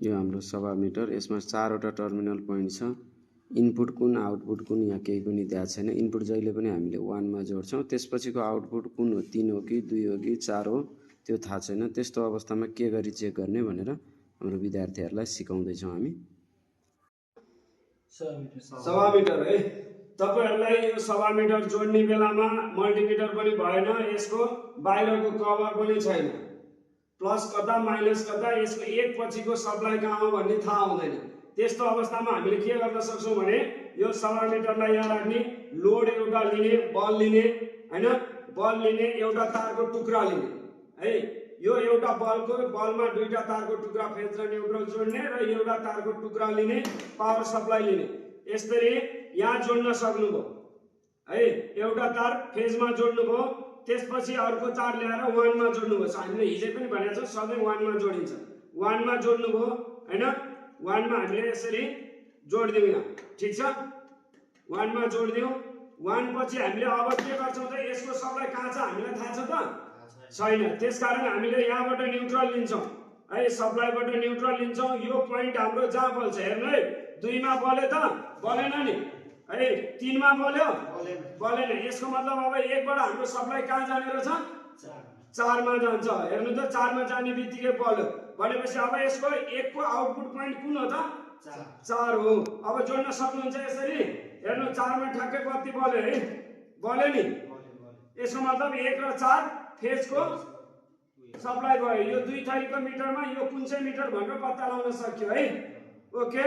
यो हाम्रो सभा मिटर, यसमा 4 वटा टर्मिनल पोइन्ट छ। इनपुट कुन आउटपुट कुन यहाँ केही पनि दिएको छैन। इनपुट जहिले पनि हामीले 1 मा जोड्छौँ, त्यसपछिको आउटपुट कुन हो, 3 हो कि 2 हो कि 4 हो त्यो थाहा छैन। त्यस्तो अवस्थामा के गरी चेक गर्ने भनेर हाम्रो विद्यार्थीहरूलाई सिकाउँदैछौँ हामी। सभा मिटर है, तपाईहरुलाई यो सभा मिटर जोड्ने बेलामा मल्टिमिटर पनि भएन, यसको बाहिरको कभर पनि छैन। प्लस कता माइनस कता, यसको एक पछिको सप्लाई कहाँ हो भन्ने थाहा हुँदैन। त्यस्तो अवस्थामा हामीले के गर्न सक्छौं भने यो सभा मिटरलाई यहाँ राख्ने, लोड एउटा लिने, बल लिने हैन, बल लिने, एउटा तारको टुक्रा लिने है। यो एउटा बलमा दुईटा तारको टुक्रा फेज र न्यूट्रल जोड्ने र एउटा तारको टुक्रा लिने, पावर सप्लाई लिने। यसरी यहाँ जोड्न सक्नुभयो है, एउटा तार फेजमा जोड्नुभयो, त्यसपछि अर्को तार ल्याएर 1 मा जोड्नुभयो। हामीले हिजै पनि भनेको छौं सधैँ 1 मा जोडिन्छ। 1 मा जोड्नुभयो हैन, 1 मा हामीले यसरी जोड्दियौ यहाँ, ठीक छ। 1 मा जोड्दियौ, 1 पछि हामीले अब के गर्छौं त यसको सप्लाई कहाँ छ हामीलाई थाहा छ त छैन। त्यसकारण हामीले यहाँबाट न्यूट्रल लिन्छौं है, सप्लाईबाट न्यूट्रल लिन्छौं। यो पोइन्ट हाम्रो जहाँ बल्छ हेर्नु है, 2 मा बल्यो त बलेन नि है, 3 मा बल्यो बलेन। यसको मतलब अब 1 बाट हाम्रो सप्लाई कहाँ जाने रहेछ, 4 मा जान्छ। हेर्नु त 4 मा जाने बित्तिकै बल्यो भनेपछि अब यसको 1 को आउटपुट पोइन्ट कुन हो त 4 हो। अब जोड्न सक्नुहुन्छ यसरी, हेर्नु 4 मा ठ्याक्कै बत्ती बल्यो है, बल्यो नि। यसको मतलब 1 र 4 फेजको सप्लाई भयो। यो 2 थरीको मिटरमा यो कुन चाहिँ मिटर भनेर पत्ता लगाउन सक्यो है। ओके।